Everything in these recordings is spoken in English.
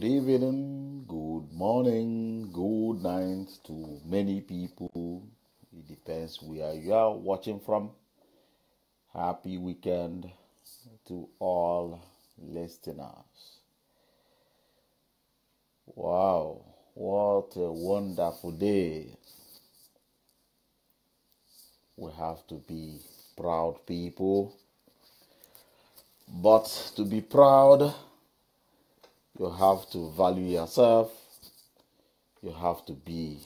Good evening, good morning, good night to many people. It depends where you are watching from. Happy weekend to all listeners. Wow, what a wonderful day. We have to be proud people. But to be proud, you have to value yourself. You have to be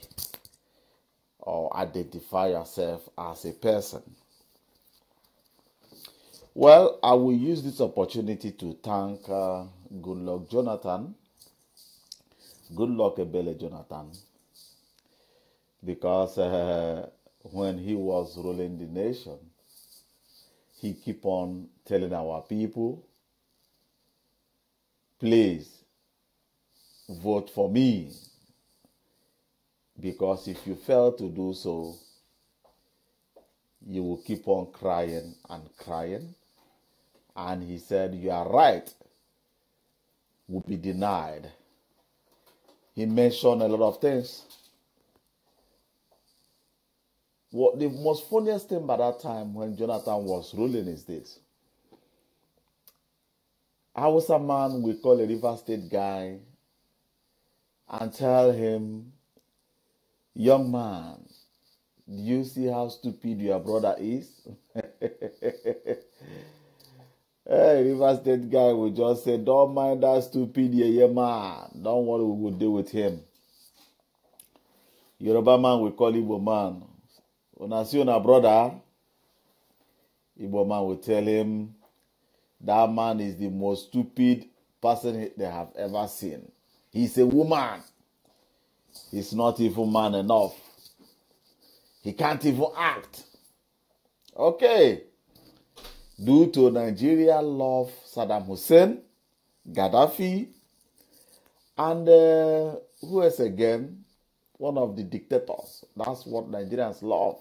or identify yourself as a person. Well, I will use this opportunity to thank Goodluck Ebele Jonathan, because when he was ruling the nation, he keep on telling our people, please vote for me, because if you fail to do so, you will keep on crying and crying. And he said, your right will be denied. He mentioned a lot of things. What the most funniest thing by that time when Jonathan was ruling is this. I was a man we call a River State guy and tell him, young man, do you see how stupid your brother is? Hey, River State guy will just say, don't mind that stupid yeah man. Don't worry, we will deal with him. Yoruba man will call Igbo man. When I see your brother, Igbo man will tell him, that man is the most stupid person they have ever seen. He's a woman. He's not even man enough. He can't even act. Okay. Due to Nigeria love Saddam Hussein, Gaddafi, and who is again? One of the dictators. That's what Nigerians love.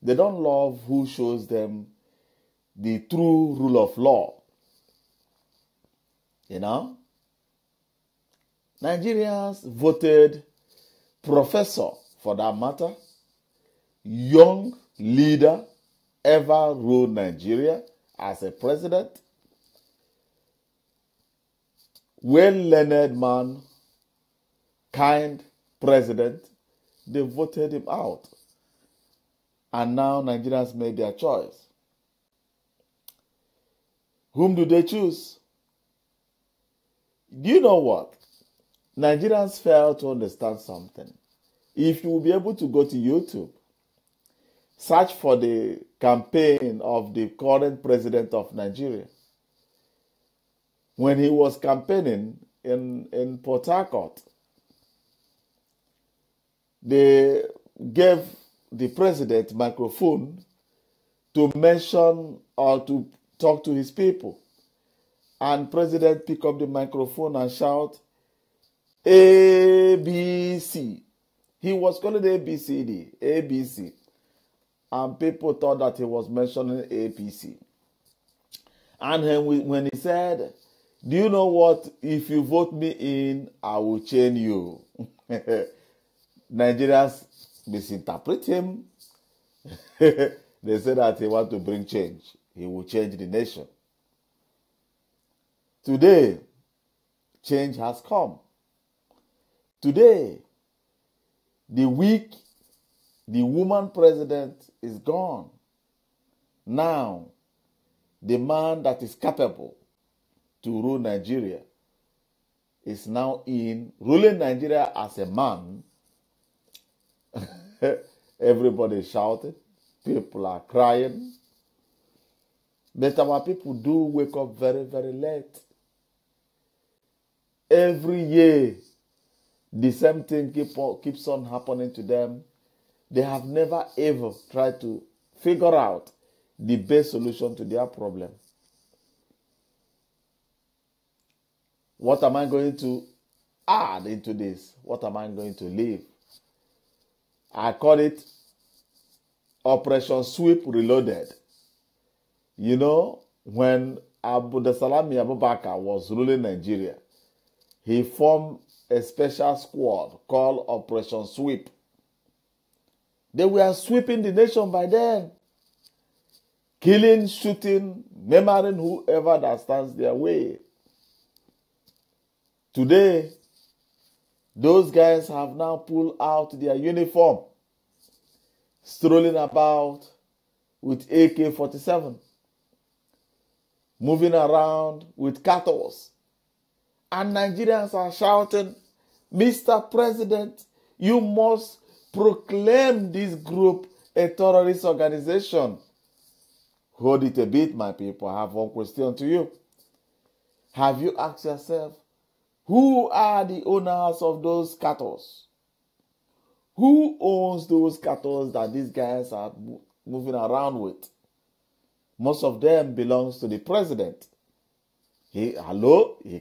They don't love who shows them the true rule of law. You know? Nigerians voted professor, for that matter, young leader, ever ruled Nigeria as a president, well-learned man, kind president. They voted him out. And now Nigerians made their choice. Whom do they choose? Do you know what? Nigerians fail to understand something. If you will be able to go to YouTube, search for the campaign of the current president of Nigeria. When he was campaigning in Port Harcourt, they gave the president microphone to mention or to talk to his people. And president pick up the microphone and shout, ABC. He was calling ABCD, ABC. And people thought that he was mentioning APC. And when he said, do you know what? If you vote me in, I will chain you. Nigerians misinterpret him. They say that he wants to bring change. He will change the nation. Today, change has come. Today, the woman president is gone. Now, the man that is capable to rule Nigeria is now in ruling Nigeria as a man. Everybody is shouting. People are crying. But our people do wake up very, very late. Every year, the same thing keeps on happening to them. They have never ever tried to figure out the best solution to their problem. What am I going to add into this? What am I going to leave? I call it Operation Sweep Reloaded. You know, when Abdulsalami Abubakar was ruling Nigeria, he formed a special squad called Operation Sweep. They were sweeping the nation by then, killing, shooting, murdering whoever that stands their way. Today, those guys have now pulled out their uniform, strolling about with AK-47, moving around with cattle. And Nigerians are shouting, Mr. President, you must proclaim this group a terrorist organization. Hold it a bit, my people. I have one question to you. Have you asked yourself, who are the owners of those cattle? Who owns those cattle that these guys are moving around with? Most of them belongs to the president. He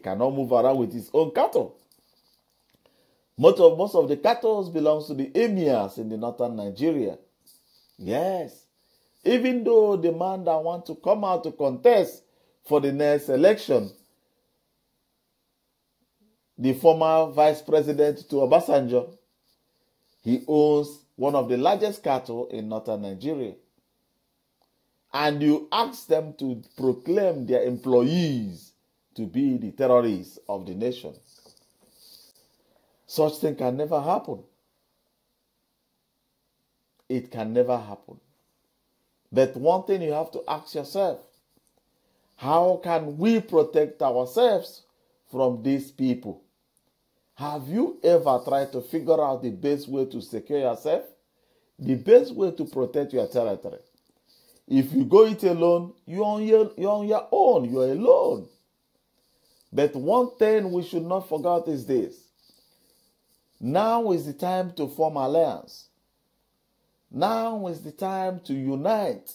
cannot move around with his own cattle. Most of the cattle belongs to the emirs in the northern Nigeria. Yes. Even though the man that wants to come out to contest for the next election, the former vice president to Obasanjo, he owns one of the largest cattle in northern Nigeria. And you ask them to proclaim their employees to be the terrorists of the nation. Such thing can never happen. It can never happen. But one thing you have to ask yourself, how can we protect ourselves from these people? Have you ever tried to figure out the best way to secure yourself? The best way to protect your territory. If you go it alone, you're on your own. You're alone. But one thing we should not forget is this. Now is the time to form alliance. Now is the time to unite.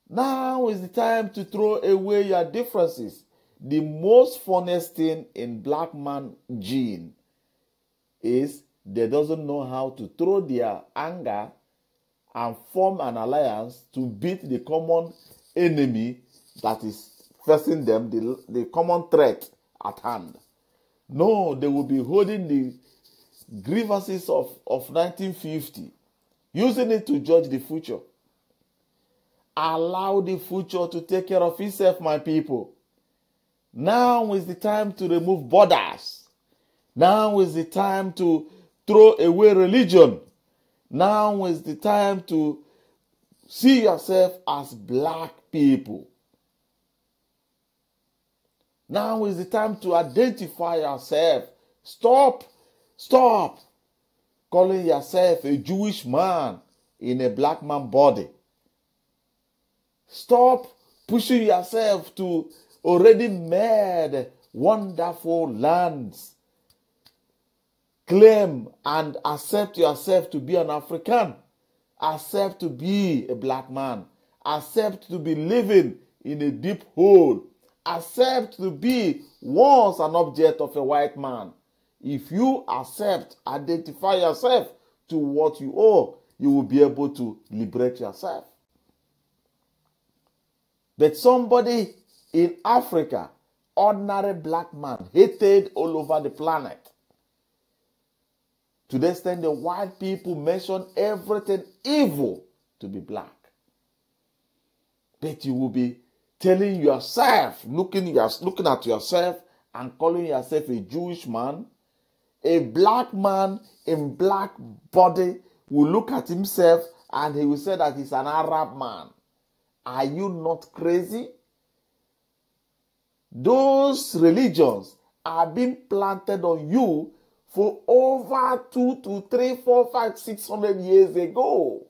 Now is the time to throw away your differences. The most funniest thing in black man gene is they doesn't know how to throw their anger and form an alliance to beat the common enemy that is facing them, the common threat at hand. No, they will be holding the grievances of 1950, using it to judge the future. Allow the future to take care of itself, my people. Now is the time to remove borders. Now is the time to throw away religion. Now is the time to see yourself as black people. Now is the time to identify yourself. Stop calling yourself a Jewish man in a black man body. Stop pushing yourself to already made wonderful lands. Claim and accept yourself to be an African. Accept to be a black man. Accept to be living in a deep hole. Accept to be once an object of a white man. If you accept, identify yourself to what you are, you will be able to liberate yourself. But somebody in Africa, ordinary black man, hated all over the planet. To the extent the white people mention everything evil to be black. But you will be telling yourself, looking at yourself and calling yourself a Jewish man. A black man in black body will look at himself and he will say that he's an Arab man. Are you not crazy? Those religions are being planted on you for over 2 to 3, 4, 5, 600 years ago.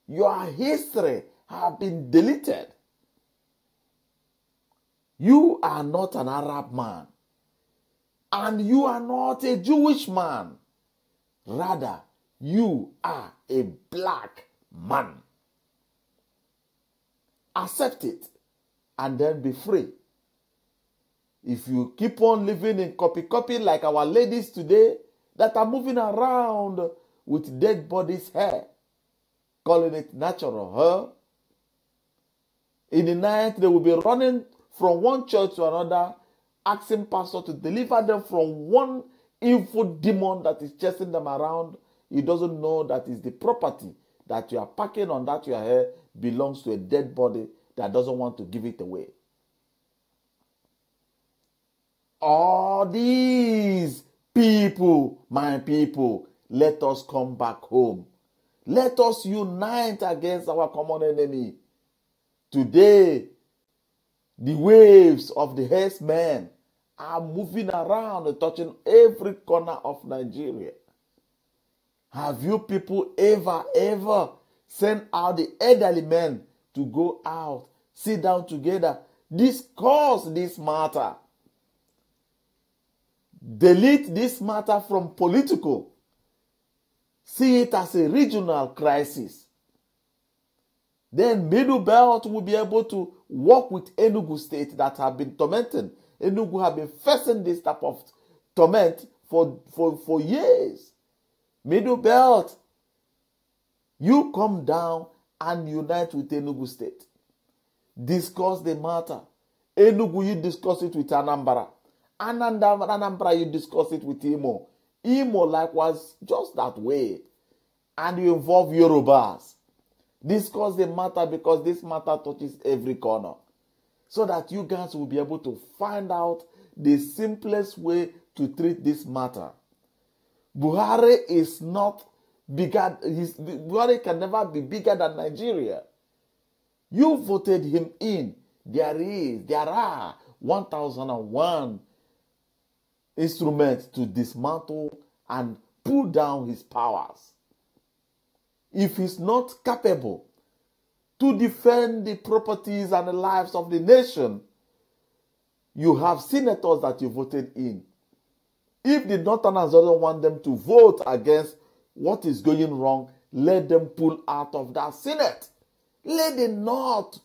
Your history have been deleted. You are not an Arab man. And you are not a Jewish man. Rather, you are a black man. Accept it and then be free. If you keep on living in copy like our ladies today that are moving around with dead bodies' hair, calling it natural hair, in the night they will be running from one church to another, asking pastor to deliver them from one evil demon that is chasing them around, he doesn't know that is the property that you are packing on that your hair belongs to a dead body that doesn't want to give it away. All these people, my people, let us come back home. Let us unite against our common enemy. Today, the waves of the herdsmen are moving around and touching every corner of Nigeria. Have you people ever sent out the elderly men to go out, sit down together, discuss this matter? Delete this matter from political. See it as a regional crisis. Then Middle Belt will be able to work with Enugu State that have been tormenting. Enugu have been facing this type of torment for years. Middle Belt, you come down and unite with Enugu State. Discuss the matter. Enugu, you discuss it with Anambra. Anambra, you discuss it with Imo. Imo likewise, just that way. And you involve Yorubas. Discuss the matter because this matter touches every corner. So that you guys will be able to find out the simplest way to treat this matter. Buhari is not bigger. Buhari can never be bigger than Nigeria. You voted him in. There are 1001 instruments to dismantle and pull down his powers. If he's not capable to defend the properties and the lives of the nation, you have senators that you voted in. If the Northerners don't want them to vote against what is going wrong, let them pull out of that Senate. Let them not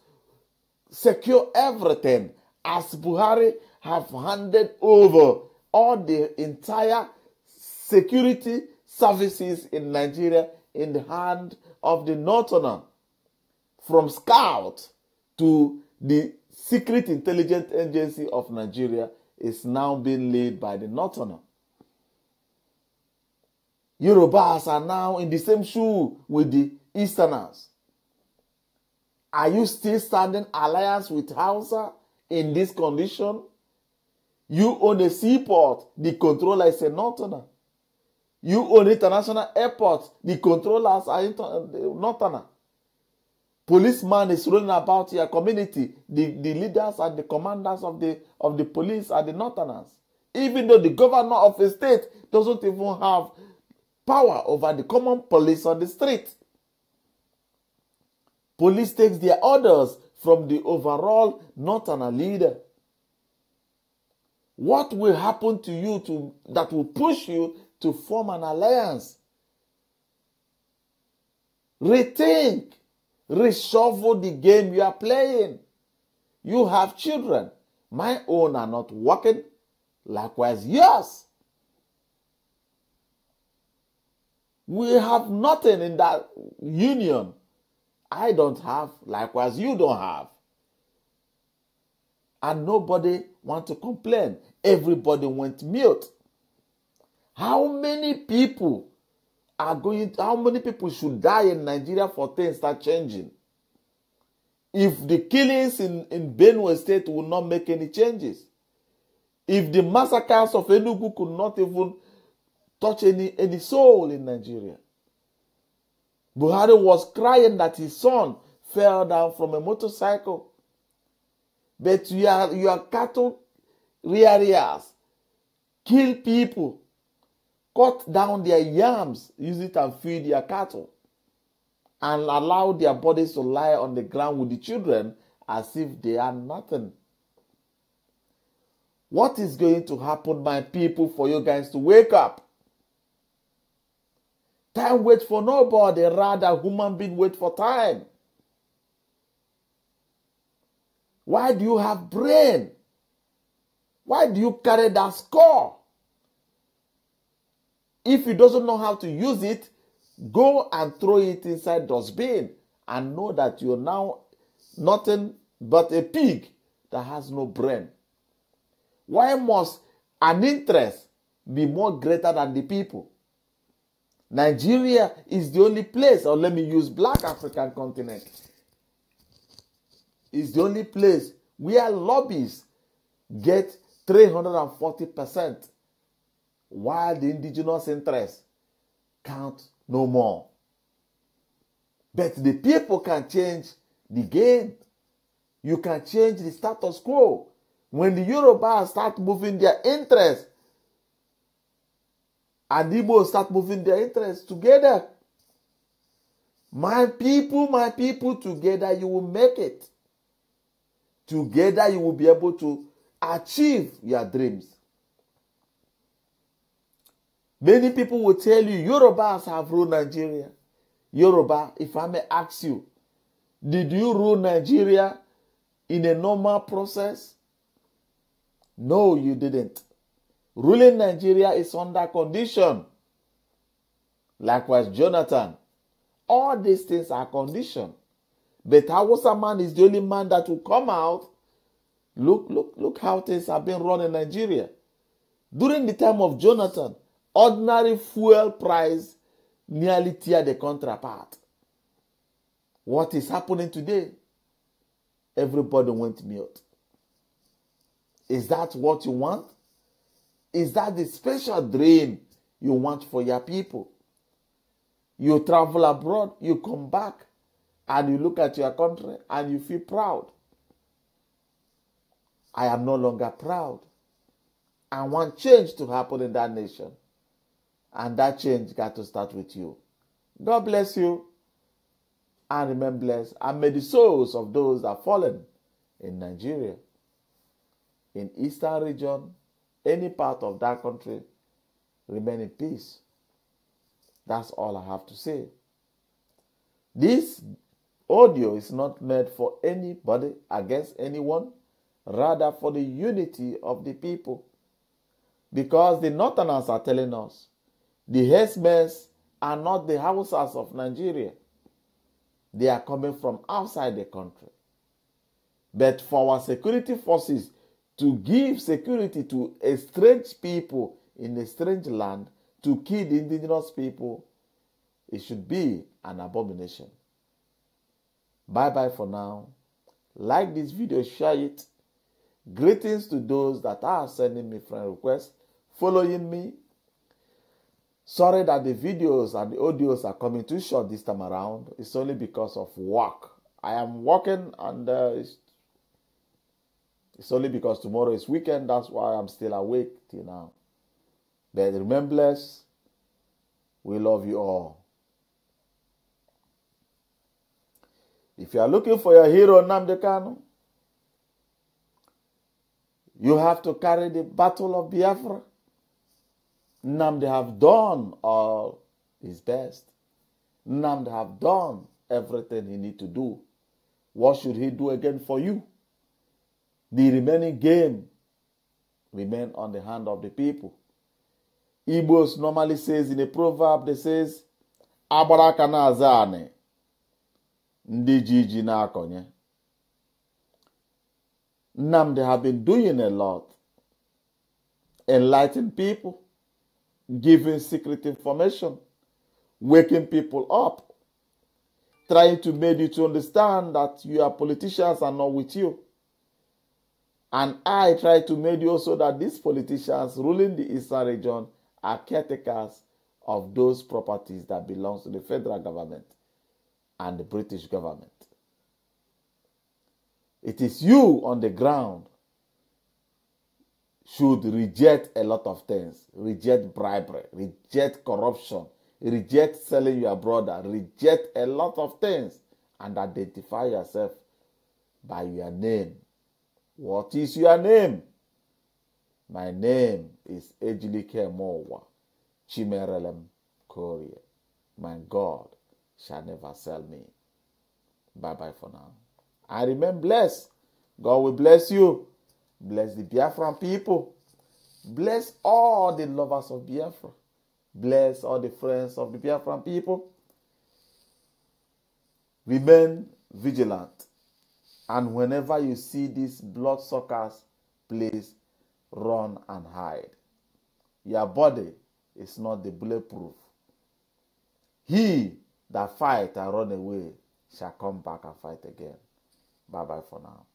secure everything, as Buhari have handed over all the entire security services in Nigeria in the hand of the Northerner. From Scout to the Secret Intelligence Agency of Nigeria is now being led by the Northerner. Yorubas are now in the same shoe with the Easterners. Are you still standing alliance with Hausa in this condition? You own a seaport, the controller is a Northerner. You own international airport, the controllers are Northerner. Policeman is running about your community, the leaders and the commanders of the police are the Northerners. Even though the governor of a state doesn't even have power over the common police on the street. Police takes their orders from the overall Northerner leader. What will happen to you that will push you to form an alliance? Rethink. Reshuffle the game you are playing. You have children. My own are not working. Likewise, yours. We have nothing in that union. I don't have. Likewise, you don't have. And nobody wants to complain. Everybody went mute. How many people how many people should die in Nigeria for things start changing? If the killings in Benue State will not make any changes, if the massacres of Enugu could not even touch any soul in Nigeria. Buhari was crying that his son fell down from a motorcycle. But your cattle rearers kill people, cut down their yams, use it and feed their cattle, and allow their bodies to lie on the ground with the children as if they are nothing. What is going to happen, my people, for you guys to wake up? Time waits for nobody, rather human being wait for time. Why do you have brain? Why do you carry that score? If you doesn't know how to use it, go and throw it inside dustbin and know that you're now nothing but a pig that has no brain. Why must an interest be more greater than the people? Nigeria is the only place, or let me use Black African continent, is the only place where lobbies get 340%, while the indigenous interests count no more. But the people can change the game. You can change the status quo. When the Yorubas start moving their interests, and the Igbo start moving their interests together, my people, together you will make it. Together you will be able to achieve your dreams. Many people will tell you Yorubas have ruled Nigeria. Yoruba, if I may ask you, did you rule Nigeria in a normal process? No, you didn't. Ruling Nigeria is under condition. Likewise, Jonathan. All these things are conditioned. But Hausa man is the only man that will come out. Look how things have been run in Nigeria. During the time of Jonathan, ordinary fuel price nearly tear the country apart. What is happening today? Everybody went mute. Is that what you want? Is that the special dream you want for your people? You travel abroad, you come back, and you look at your country and you feel proud. I am no longer proud. I want change to happen in that nation. And that change got to start with you. God bless you. And remain blessed. And may the souls of those that have fallen in Nigeria, in Eastern region, any part of that country, remain in peace. That's all I have to say. This audio is not made for anybody, against anyone, rather for the unity of the people. Because the Northerners are telling us, the Herdsmen are not the Hausas of Nigeria. They are coming from outside the country. But for our security forces to give security to a strange people in a strange land, to kill the indigenous people, it should be an abomination. Bye-bye for now. Like this video, share it. Greetings to those that are sending me friend requests, following me. Sorry that the videos and the audios are coming too short this time around. It's only because of work. I am working, and it's only because tomorrow is weekend. That's why I'm still awake till now. But remember, blessed. We love you all. If you are looking for your hero, Nnamdi Kanu, you have to carry the battle of Biafra. Nnamdi have done all his best. Nnamdi have done everything he need to do. What should he do again for you? The remaining game remain on the hand of the people. Igbos normally says in a proverb, they says, Abaraka na azane, ndi jiji na akonye. Nnamdi have been doing a lot. Enlightening people, giving secret information, waking people up, trying to make you to understand that your politicians are not with you. And I try to make you also that these politicians ruling the Eastern region are caretakers of those properties that belong to the federal government and the British government. It is you on the ground should reject a lot of things. Reject bribery, reject corruption, reject selling your brother, reject a lot of things, and identify yourself by your name. What is your name? My name is Ejilike Mowa Chimerelem Korea. My God shall never sell me. Bye-bye for now. I remain blessed. God will bless you. Bless the Biafran people. Bless all the lovers of Biafra. Bless all the friends of the Biafran people. Remain vigilant. And whenever you see these bloodsuckers, please run and hide. Your body is not the bulletproof. He that fight and run away shall come back and fight again. Bye-bye for now.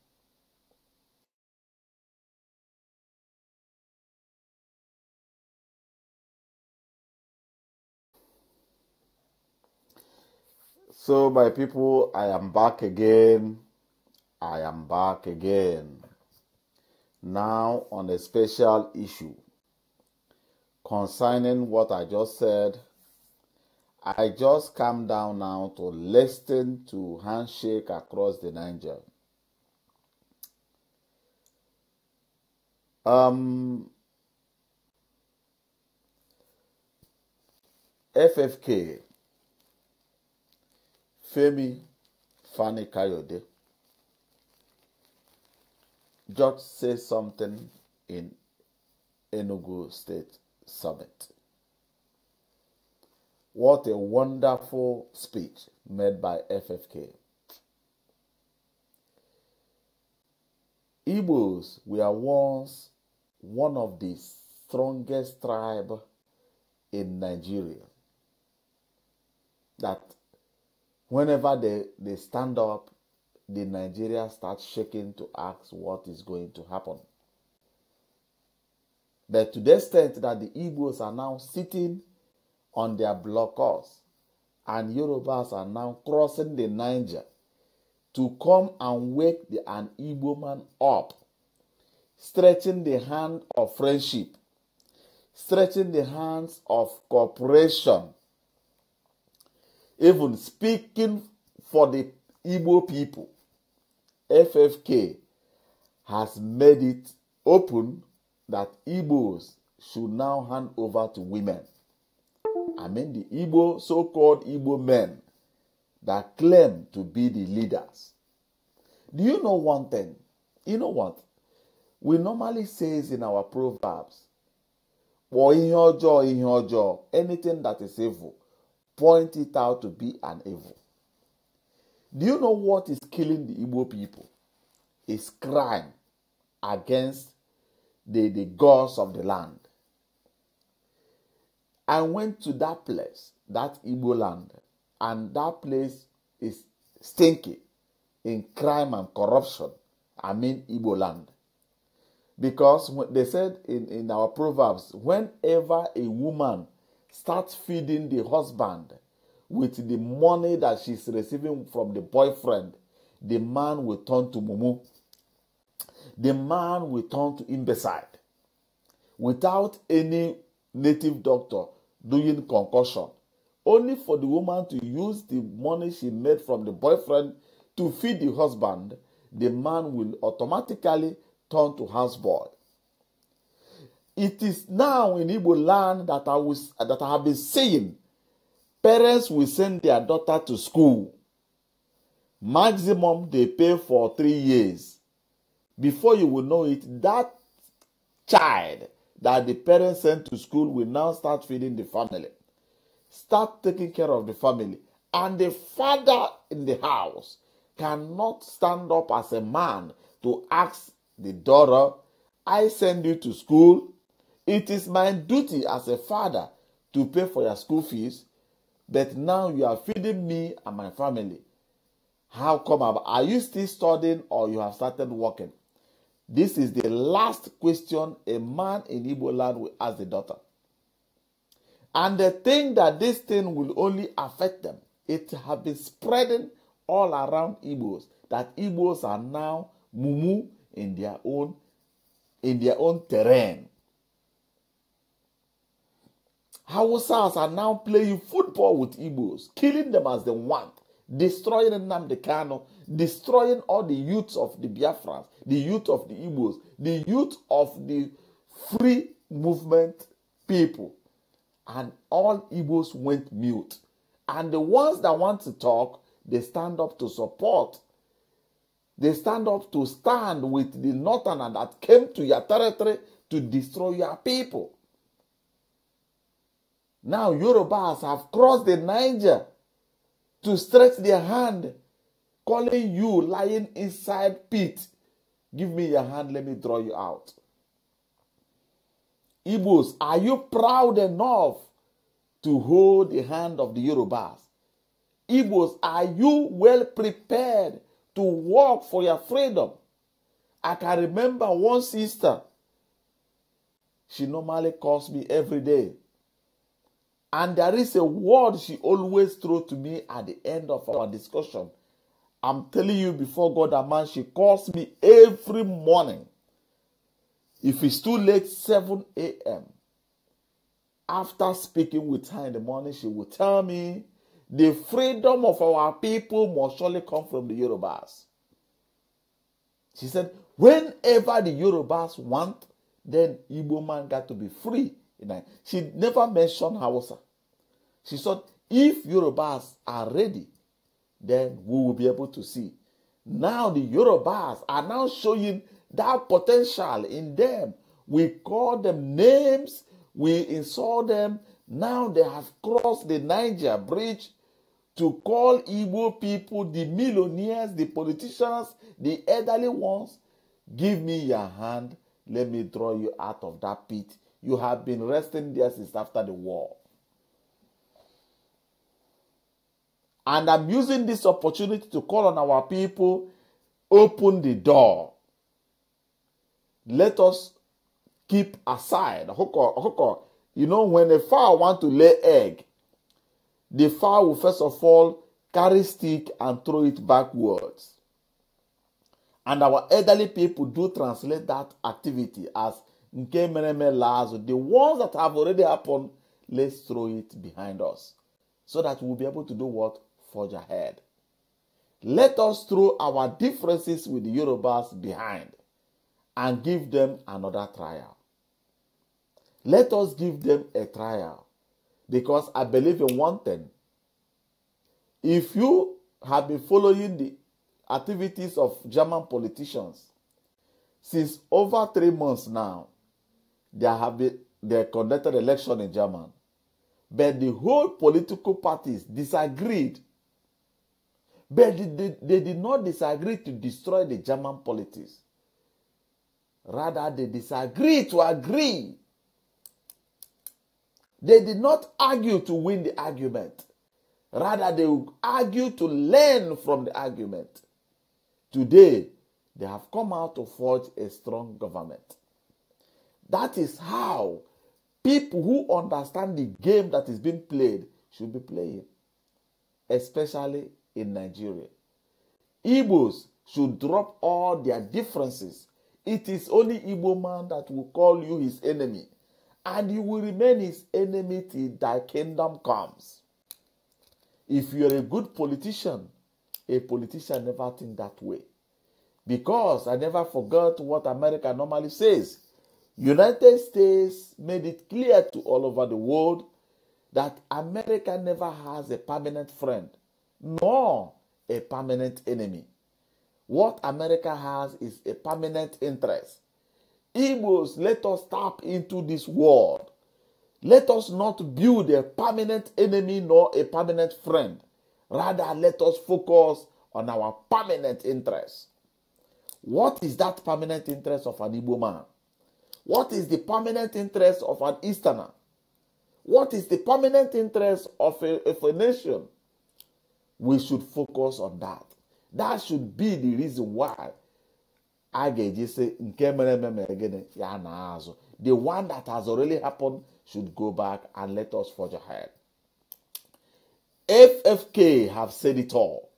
So, my people, I am back again. I am back again. Now on a special issue concerning what I just said. I just come down now to listen to handshake across the Niger. FFK, Femi Fani Kayode, just say something in Enugu State Summit. What a wonderful speech made by FFK. Igbos were once one of the strongest tribes in Nigeria. That whenever they stand up, the Nigeria starts shaking to ask what is going to happen. But to the extent that the Igbos are now sitting on their blockhouse and Yorubas are now crossing the Niger to come and wake an Igbo man up, stretching the hand of friendship, stretching the hands of cooperation, even speaking for the Igbo people. FFK has made it open that Igbos should now hand over to women. I mean the Igbo, so-called Igbo men that claim to be the leaders. Do you know one thing? You know what? We normally say in our proverbs, anything that is evil, point it out to be an evil. Do you know what is killing the Igbo people? It's crime against the gods of the land. I went to that place, that Igbo land, and that place is stinky in crime and corruption. I mean Igbo land. Because they said in our proverbs, whenever a woman starts feeding the husband with the money that she's receiving from the boyfriend, the man will turn to mumu. The man will turn to imbecile. Without any native doctor doing concussion. Only for the woman to use the money she made from the boyfriend to feed the husband, the man will automatically turn to houseboy. It is now in Igbo land that I have been saying, parents will send their daughter to school. Maximum they pay for 3 years. Before you will know it, that child that the parents sent to school will now start feeding the family, start taking care of the family. And the father in the house cannot stand up as a man to ask the daughter, I send you to school. It is my duty as a father to pay for your school fees, but now you are feeding me and my family. How come? Are you still studying or you have started working? This is the last question a man in Igbo land will ask the daughter. And they think that this thing will only affect them. It has been spreading all around Igbos, that Igbos are now mumu in their own terrain. Hausas are now playing football with Igbos, killing them as they want, destroying Nnamdi Kanu, destroying all the youths of the Biafrans, the youth of the Igbos, the youth of the free movement people. And all Igbos went mute. And the ones that want to talk, they stand up to support. They stand up to stand with the northerner that came to your territory to destroy your people. Now Yorubas have crossed the Niger to stretch their hand, calling you lying inside pit. Give me your hand, let me draw you out. Igbos, are you proud enough to hold the hand of the Yorubas? Igbos, are you well prepared to work for your freedom? I can remember one sister. She normally calls me every day. And there is a word she always throws to me at the end of our discussion. I'm telling you before God and man, she calls me every morning. If it's too late, 7 a.m. After speaking with her in the morning, she will tell me, the freedom of our people must surely come from the Yorubas. She said, whenever the Yorubas want, then Igbo man got to be free. She never mentioned Hausa. She said, if Yorubas are ready, then we will be able to see. Now the Yorubas are now showing that potential in them. We call them names, we insult them. Now they have crossed the Niger bridge to call Igbo people the millionaires, the politicians, the elderly ones. Give me your hand. Let me draw you out of that pit. You have been resting there since after the war. And I'm using this opportunity to call on our people, open the door. Let us keep aside. You know, when a fowl wants to lay egg, the fowl will first of all carry stick and throw it backwards. And our elderly people do translate that activity as nke mereme lazo. The ones that have already happened, let's throw it behind us. So that we'll be able to do what? Forge ahead. Let us throw our differences with the Yorubas behind and give them another trial. Let us give them a trial. Because I believe in one thing. If you have been following the activities of German politicians, since over 3 months now, they conducted election in Germany. But the whole political parties disagreed. But they did not disagree to destroy the German politics. Rather, they disagreed to agree. They did not argue to win the argument. Rather, they argue to learn from the argument. Today, they have come out to forge a strong government. That is how people who understand the game that is being played should be playing, especially in Nigeria. Igbos should drop all their differences. It is only Igbo man that will call you his enemy, and you will remain his enemy till thy kingdom comes. If you are a good politician, a politician never think that way. Because I never forgot what America normally says. United States made it clear to all over the world that America never has a permanent friend, nor a permanent enemy. What America has is a permanent interest. Igbos, let us tap into this world. Let us not build a permanent enemy nor a permanent friend. Rather, let us focus on our permanent interest. What is that permanent interest of an Igbo man? What is the permanent interest of an Easterner? What is the permanent interest of a nation? We should focus on that. That should be the reason why the one that has already happened should go back and let us forge ahead. FFK have said it all.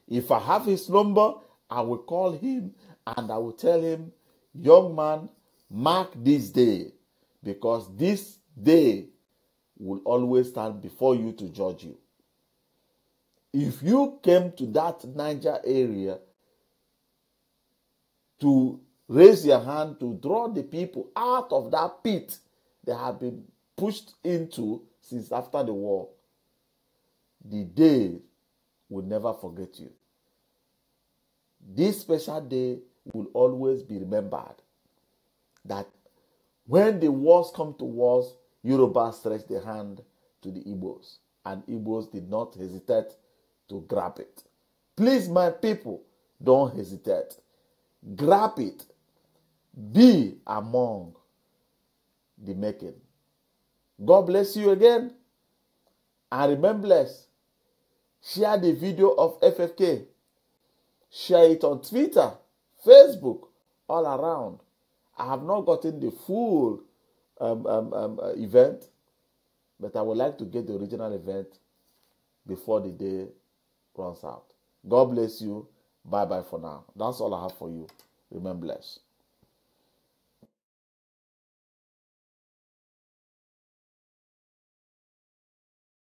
If I have his number, I will call him and I will tell him, young man, mark this day, because this day will always stand before you to judge you. If you came to that Niger area to raise your hand to draw the people out of that pit they have been pushed into since after the war, the day will never forget you. This special day will always be remembered. That when the wars come to wars, Yoruba stretched their hand to the Igbos, and Igbos did not hesitate to grab it. Please, my people, don't hesitate. Grab it. Be among the making. God bless you again. And remember, blessed. Share the video of FFK. Share it on Twitter, Facebook, all around. I have not gotten the full event, but I would like to get the original event before the day runs out. God bless you. Bye-bye for now. That's all I have for you. Remain blessed.